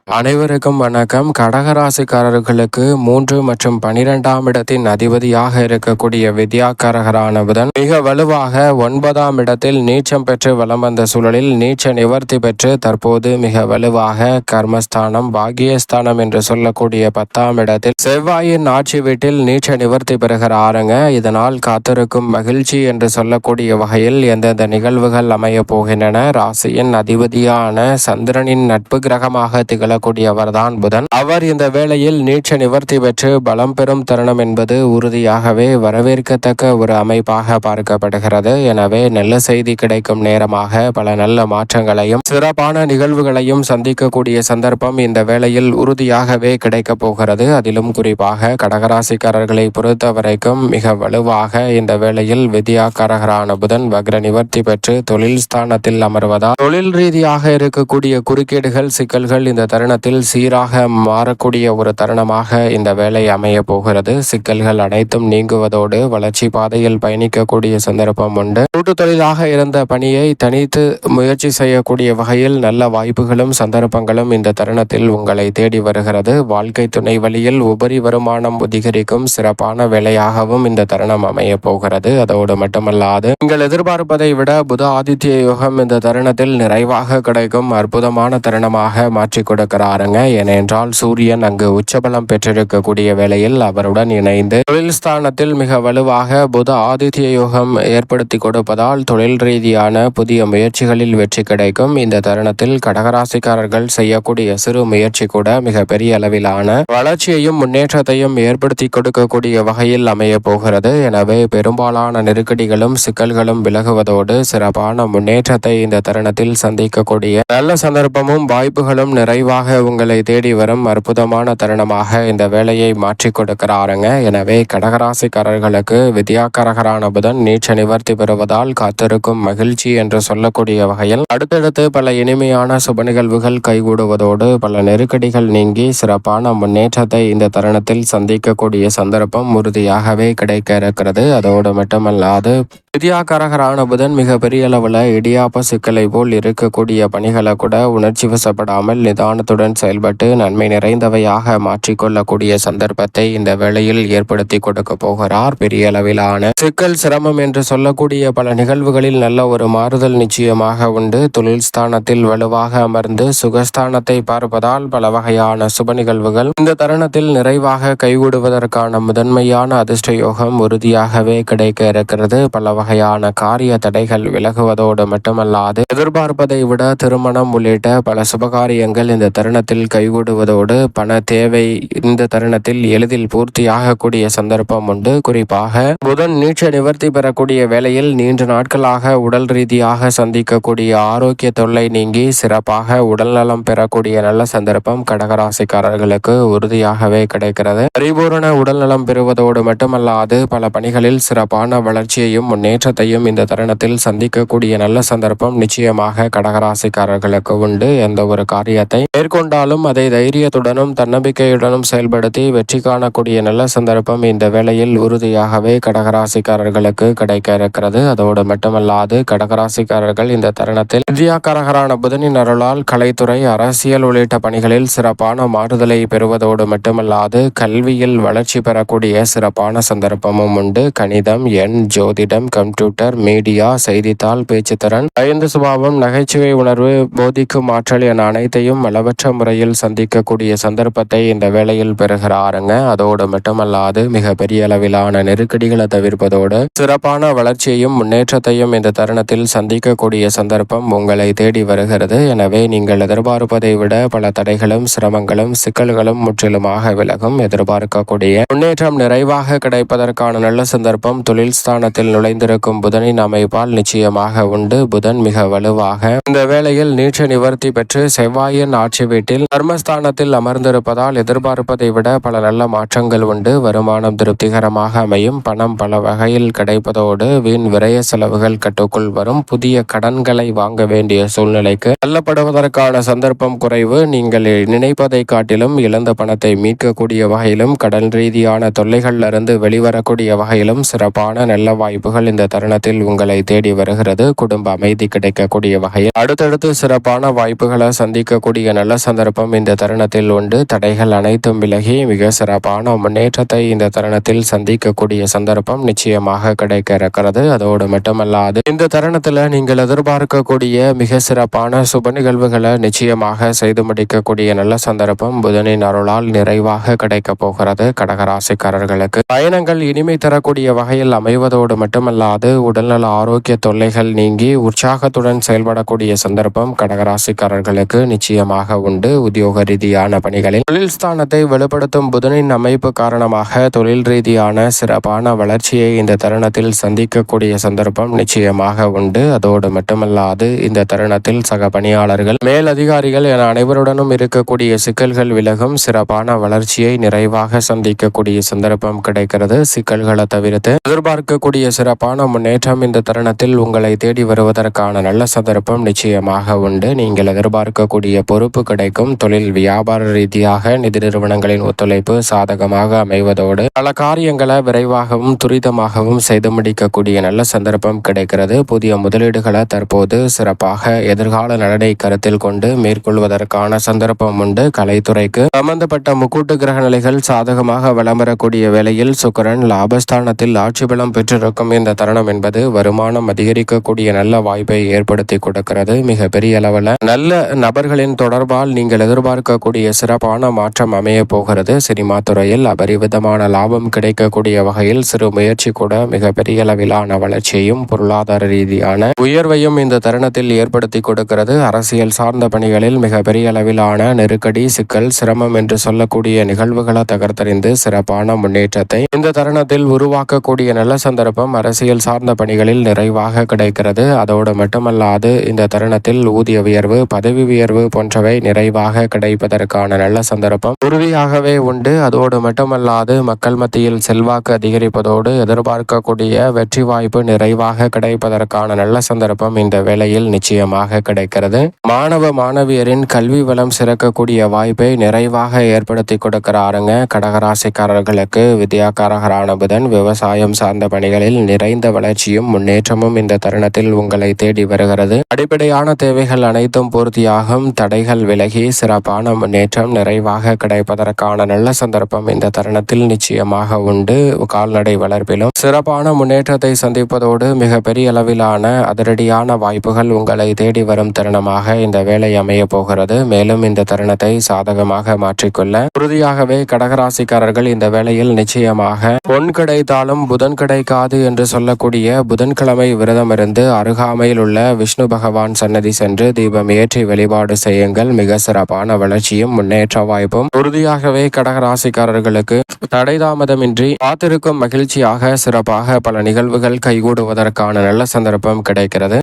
அனைவருக்கும் வணக்கம். கடகராசிக்காரர்களுக்கு 3 மற்றும் 12ஆம் இடத்தின் அதிபதியாக இருக்கக்கூடிய வித்யாக்காரகரான புதன் மிக வலுவாக 9ஆம் இடத்தில் நீச்சம் பெற்று வலம் வந்த சூழலில் நீச்ச நிவர்த்தி பெற்று தற்போது மிக வலுவாக கர்மஸ்தானம் பாகியஸ்தானம் என்று சொல்லக்கூடிய 10ஆம் இடத்தில் செவ்வாயின் ஆட்சி வீட்டில் நீச்ச நிவர்த்தி பெறுகிறாருங்க. இதனால் காத்திருக்கும் மகிழ்ச்சி என்று சொல்லக்கூடிய வகையில் எந்தெந்த நிகழ்வுகள் அமைய போகின்றன. ராசியின் அதிபதியான சந்திரனின் நட்பு கிரகமாக திகழ கூடியவர்தான் புதன். அவர் இந்த வேளையில் நீச்ச நிவர்த்தி பெற்று பலம் பெறும் தருணம் என்பது உறுதியாகவே வரவேற்கத்தக்க ஒரு அமைப்பாக பார்க்கப்படுகிறது. எனவே நல்ல செய்தி கிடைக்கும் நேரமாக பல நல்ல மாற்றங்களையும் சிறப்பான நிகழ்வுகளையும் சந்திக்கக்கூடிய சந்தர்ப்பம் இந்த வேளையில் உறுதியாகவே கிடைக்க போகிறது. அதிலும் குறிப்பாக கடகராசிக்காரர்களை பொறுத்த வரைக்கும் மிக வலுவாக இந்த வேளையில் வித்யாக்காரகரான புதன் வக்ர நிவர்த்தி பெற்று தொழில் ஸ்தானத்தில் அமர்வதால் தொழில் ரீதியாக இருக்கக்கூடிய குறுக்கீடுகள் சிக்கல்கள் இந்த தருணத்தில் சீராக மாறக்கூடிய ஒரு தருணமாக இந்த வேலை அமைய போகிறது. சிக்கல்கள் அனைத்தும் நீங்குவதோடு வளர்ச்சி பாதையில் பயணிக்கக்கூடிய சந்தர்ப்பம் உண்டு. கூட்டு தொழிலாக இருந்த பணியை தனித்து முயற்சி செய்யக்கூடிய வகையில் நல்ல வாய்ப்புகளும் சந்தர்ப்பங்களும் இந்த தருணத்தில் உங்களை தேடி வருகிறது. வாழ்க்கை துணை வழியில் உபரி வருமானம் அதிகரிக்கும் சிறப்பான வேலையாகவும் இந்த தருணம் அமைய போகிறது. அதோடு மட்டுமல்லாது நீங்கள் எதிர்பார்ப்பதை விட புத ஆதித்ய யோகம் இந்த தருணத்தில் நிறைவாக கிடைக்கும் அற்புதமான தருணமாக மாற்றி கொடுக்கிறாருங்க. ஏனென்றால் சூரியன் அங்கு உச்சபலம் பெற்றிருக்கக்கூடிய வேளையில் அவருடன் இணைந்து தொழில் ஸ்தானத்தில் மிக வலுவாக புத ஆதித்ய யோகம் ஏற்படுத்தி கொடுப்பதால் தொழில் ரீதியான புதிய முயற்சிகளில் வெற்றி கிடைக்கும். இந்த தருணத்தில் கடகராசிக்காரர்கள் செய்யக்கூடிய சிறு முயற்சி கூட மிக பெரிய அளவிலான வளர்ச்சியையும் முன்னேற்றத்தையும் ஏற்படுத்தி கொடுக்கக்கூடிய வகையில் அமைய போகிறது. எனவே பெரும்பாலான நெருக்கடிகளும் சிக்கல்களும் விலகுவதோடு சிறப்பான முன்னேற்றத்தை இந்த தருணத்தில் சந்திக்கக்கூடிய நல்ல சந்தர்ப்பமும் வாய்ப்புகளும் நிறைவாக உங்களை தேடி வரும் அற்புதமான தருணமாக இந்த வேலையை மாற்றி கொடுக்கிறாருங்க. எனவே கடகராசிக்காரர்களுக்கு வித்யாக்காரகரான புதன் நீச்ச நிவர்த்தி பெறுவதால் காத்திருக்கும் மகிழ்ச்சி என்று சொல்லக்கூடிய வகையில் அடுத்தடுத்து பல இனிமையான சுப நிகழ்வுகள் கைகூடுவதோடு பல நெருக்கடிகள் நீங்கி சிறப்பான முன்னேற்றத்தை இந்த தருணத்தில் சந்திக்கக்கூடிய சந்தர்ப்பம் உறுதியாகவே கிடைக்க இருக்கிறது. அதோடு மட்டுமல்லாது வித்யாக்காரகரான புதன் மிக பெரிய அளவில் இடியாப்ப சிக்கலை போல் இருக்கக்கூடிய பணிகளை கூட உணர்ச்சி வசப்படாமல் நிதானத்துடன் செயல்பட்டு நன்மை நிறைந்தவையாக மாற்றிக்கொள்ளக்கூடிய சந்தர்ப்பத்தை இந்த வேளையில் ஏற்படுத்தி கொடுக்க போகிறார். பெரிய அளவிலான சிக்கல் சிரமம் என்று சொல்லக்கூடிய பல நிகழ்வுகளில் நல்ல ஒரு மாறுதல் நிச்சயமாக உண்டு. தொழில் ஸ்தானத்தில் வலுவாக அமர்ந்து சுகஸ்தானத்தை பார்ப்பதால் பல வகையான சுப நிகழ்வுகள் இந்த தருணத்தில் நிறைவாக கைகூடுவதற்கான முதன்மையான அதிர்ஷ்ட யோகம் உறுதியாகவே கிடைக்க இருக்கிறது. பல வகையான காரிய தடைகள் விலகுவதோடு மட்டுமல்லாது எதிர்பார்ப்பதை விட திருமணம் உள்ளிட்ட பல சுபகாரியங்கள் இந்த தருணத்தில் கைகூடுவதோடு பண தேவை இந்த தருணத்தில் எளிதில் பூர்த்தியாகக்கூடிய சந்தர்ப்பம் உண்டு. குறிப்பாக புதன் நீச்ச நிவர்த்தி பெறக்கூடிய வேளையில் நீண்ட நாட்களாக உடல் ரீதியாக சந்திக்கக்கூடிய ஆரோக்கிய தொல்லை நீங்கி சிறப்பாக உடல்நலம் பெறக்கூடிய நல்ல சந்தர்ப்பம் கடகராசிக்காரர்களுக்கு உறுதியாகவே கிடைக்கிறது. பரிபூரண உடல்நலம் பெறுவதோடு மட்டுமல்லாது பல பணிகளில் சிறப்பான வளர்ச்சியையும் முன்னேற்றத்தையும் இந்த தருணத்தில் சந்திக்கக்கூடிய நல்ல சந்தர்ப்பம் நிச்சயமாக கடகராசிக்காரர்களுக்கு உண்டு. எந்த ஒரு காரியத்தை மேற்கொண்டாலும் அதை தைரியத்துடனும் தன்னம்பிக்கையுடனும் செயல்படுத்தி வெற்றி காணக்கூடிய நல்ல சந்தர்ப்பம் இந்த வேளையில் உறுதியாகவே கடகராசிக்காரர்களுக்கு கிடைக்க இருக்கிறது. அதோடு மட்டுமல்லாது கடகராசிக்காரர்கள் இந்த தருணத்தில் வித்யாக்காரகரான புதனின் அருளால் கலைத்துறை அரசியல் உள்ளிட்ட பணிகளில் சிறப்பான மாறுதலை பெறுவதோடு மட்டுமல்லாது கல்வியில் வளர்ச்சி பெறக்கூடிய சிறப்பான சந்தர்ப்பமும் உண்டு. கணிதம், எண், ஜோதிடம், கம்ப்யூட்டர், மீடியா, செய்தித்தாள், பேச்சுத்திறன், ஐந்து சுபாவம், நகைச்சுவை உணர்வு, போதிக்கும் ஆற்றல் என அனைத்தையும் அளவற்ற முறையில் சந்திக்கக்கூடிய சந்தர்ப்பத்தை இந்த வேளையில் பெறுகிறாருங்க. அதோடு மட்டுமல்லாது மிக பெரிய அளவிலான நெருக்கடிகளை தவிர்ப்பதோடு சிறப்பான வளர்ச்சியையும் முன்னேற்றத்தையும் இந்த தருணத்தில் சந்திக்கக்கூடிய சந்தர்ப்பம் உங்களை தேடி வருகிறது. எனவே நீங்கள் எதிர்பார்ப்பதை விட பல தடைகளும் சிரமங்களும் சிக்கல்களும் முற்றிலுமாக விலகும். எதிர்பார்க்கக்கூடிய முன்னேற்றம் நிறைவாக கிடைப்பதற்கான நல்ல சந்தர்ப்பம் தொழில் ஸ்தானத்தில் நுழைந்திருக்கும் புதனின் அமைப்பால் நிச்சயமாக உண்டு. புதன் மிக வலுவாக இந்த வேளையில் நீச்ச நிவர்த்தி பெற்று செவ்வாயின் ஆட்சி வீட்டில் கர்மஸ்தானத்தில் அமர்ந்திருப்பதால் எதிர்பார்ப்பதை விட பல நல்ல மாற்றங்கள் உண்டு. வருமானம் திருப்திகரமாக அமையும். பணம் பல வகையில் கிடைப்பதோடு வீண் விரய செலவுகள் கட்டுக்குள் வரும். புதிய கடன்களை வாங்க வேண்டிய சூழ்நிலைக்கு தள்ளப்படுவதற்கான சந்தர்ப்பம் குறைவு. நீங்கள் நினைப்பதை காட்டிலும் இழந்த பணத்தை மீட்கக்கூடிய வகையிலும் கடன் ரீதியான தொல்லைகளிலிருந்து வெளிவரக்கூடிய வகையிலும் சிறப்பான நல்ல வாய்ப்புகள் இந்த தருணத்தில் உங்களை தேடி வருகிறது. குடும்ப அமைதி கிடைக்கக்கூடிய வகையில் அடுத்தடுத்து சிறப்பான வாய்ப்புகளை சந்திக்கக்கூடிய நல்ல சந்தர்ப்பம் இந்த தருணத்தில் உண்டு. தடைகள் அனைத்தும் விலகி மிக சிறப்பான முன்னேற்றத்தை இந்த தருணத்தில் சந்திக்கக்கூடிய சந்தர்ப்பம் நிச்சயமாக கிடைக்க இருக்கிறது. அதோடு மட்டுமல்லாது இந்த தருணத்தில் நீங்கள் எதிர்பார்க்கக்கூடிய மிக சிறப்பான சுப நிகழ்வுகளை நிச்சயமாக செய்து முடிக்கக்கூடிய நல்ல சந்தர்ப்பம் புதனின் அருளால் நிறைவாக கிடைக்க போகிறது. கடகராசிக்காரர்களுக்கு பயணங்கள் இனிமை தரக்கூடிய வகையில் அமைவதோடு மட்டுமல்லாது உடல்நல ஆரோக்கிய தொல்லைகள் நீங்கி உற்சாகத்துடன் செயல்படக்கூடிய சந்தர்ப்பம் கடகராசிக்காரர்களுக்கு நிச்சயமாக உண்டு. உத்தியோக ரீதியான பணிகளில் தொழில் ஸ்தானத்தை வெளிப்படுத்தும் புதனின் அமைப்பு காரணமாக தொழில் ரீதியான சிறப்பான வளர்ச்சியை இந்த தருணத்தில் சந்திக்கக்கூடிய சந்தர்ப்பம் நிச்சயமாக உண்டு. அதோடு மட்டுமல்லாது இந்த தருணத்தில் சக பணியாளர்கள் மேலதிகாரிகள் என அனைவருடனும் இருக்கக்கூடிய சிக்கல்கள் விலகும். சிறப்பான வளர்ச்சியை நிறைவாக சந்திக்கக்கூடிய சந்தர்ப்பம் கிடைக்கிறது. சிக்கல்களை தவிர்த்து எதிர்பார்க்கக்கூடிய சிறப்பான முன்னேற்றம் இந்த தருணத்தில் உங்களை தேடி வருவதற்கான நல்ல சந்தர்ப்பம் நிச்சயமாக உண்டு. நீங்கள் எதிர்பார்க்கக்கூடிய பொறுப்பு கிடைக்கும். தொழில் வியாபார ரீதியாக நிதி நிறுவனங்களின் ஒத்துழைப்பு சாதகமாக அமைவதோடு பல காரியங்களை விரைவாகவும் துரிதமாகவும் செய்து முடிக்கக்கூடிய நல்ல சந்தர்ப்பம் கிடைக்கிறது. புதிய முதலீடுகளை தற்போது சிறப்பாக எதிர்கால நலனை கருத்தில் கொண்டு மேற்கொள்வதற்கான சந்தர்ப்பம் உண்டு. கலைத்துறைக்கு சம்பந்தப்பட்ட முக்கூட்டு கிரக நிலைகள் சாதகமாக வலம் வரக்கூடிய வேளையில் சுக்கிரன் லாபஸ்தானத்தில் ஆட்சி பலம் பெற்றிருக்கும் இந்த தருணம் என்பது வருமானம் அதிகரிக்கக்கூடிய நல்ல வாய்ப்பை ஏற்படுத்தி கொடுக்கிறது. மிக பெரிய அளவில் நல்ல நபர்களின் தொடர்பால் நீங்கள் எதிர்பார்க்கக்கூடிய சிறப்பான மாற்றம் அமைய போகிறது. சினிமா துறையில் அபரிவிதமான லாபம் கிடைக்கக்கூடிய வகையில் சிறு முயற்சி கூட மிக பெரிய அளவிலான வளர்ச்சியையும் பொருளாதார ரீதியான உயர்வையும் இந்த தருணத்தில் ஏற்படுத்தி கொடுக்கிறது. அரசியல் சார்ந்த பணிகளில் மிக பெரிய அளவிலான நெருக்கடி, சிக்கல், சிரமம் என்று சொல்லக்கூடிய நிகழ்வுகளை தகர்த்தறிந்து சிறப்பான முன்னேற்றத்தை இந்த தருணத்தில் உருவாக்கக்கூடிய நல்ல சந்தர்ப்பம் அரசியல் சார்ந்த பணிகளில் நிறைவாக கிடைக்கிறது. அதோடு மட்டுமல்லாது இந்த தருணத்தில் ஊதிய உயர்வு, பதவி உயர்வு போன்றவை நிறைவாக கிடைப்பதற்கான நல்ல சந்தர்ப்பம் உறுதியாகவே உண்டு. அதோடு மட்டுமல்லாது மக்கள் மத்தியில் செல்வாக்கு அதிகரிப்பதோடு எதிர்பார்க்கக்கூடிய வெற்றி வாய்ப்பு நிறைவாக கிடைப்பதற்கான நல்ல சந்தர்ப்பம் இந்த வேளையில் நிச்சயமாக கிடைக்கிறது. மாணவ மாணவியரின் கல்வி வளம் சிறக்கக்கூடிய வாய்ப்பை நிறைவாக ஏற்படுத்தி கொடுக்கிறாருங்க. கடகராசிக்காரர்களுக்கு வித்யாகாரகரான புதன் விவசாயம் சார்ந்த பணிகளில் நிறைந்த வளர்ச்சியும் முன்னேற்றமும் இந்த தருணத்தில் உங்களை தேடி வருகிறது. அடிப்படையான தேவைகள் அனைத்தும் பூர்த்தியாகும். தடைகள் விலகி சிறப்பான முன்னேற்றம் நிறைவாக கிடைப்பதற்கான நல்ல சந்தர்ப்பம் இந்த தருணத்தில் நிச்சயமாக உண்டு. கால்நடை வளர்ப்பிலும் சிறப்பான முன்னேற்றத்தை சந்திப்பதோடு மிக பெரிய அளவிலான அதிரடியான வாய்ப்புகள் உங்களை தேடி வரும் தருணமாக இந்த வேலை அமைய போகிறது. மேலும் இந்த தருணத்தை சாதகமாக மாற்றிக்கொள்ள உறுதியாகவே கடகராசிக்காரர்கள் இந்த வேளையில் நிச்சயமாக பொன் கிடைத்தாலும் புதன் கிடைக்காது என்று சொல்லக்கூடிய புதன்கிழமை விரதம் இருந்து அருகாமையில் உள்ள விஷ்ணு பகவான் சன்னதி சென்று தீபம் ஏற்றி வழிபாடு செய்யுங்கள். மிக சிறப்பான வளர்ச்சியும் முன்னேற்ற வாய்ப்பும் உறுதியாகவே கடகராசிக்காரர்களுக்கு தடை தாமதமின்றி காத்திருக்கும் மகிழ்ச்சியாக சிறப்பாக பல நிகழ்வுகள் கைகூடுவதற்கான நல்ல சந்தர்ப்பம் கிடைக்கிறது.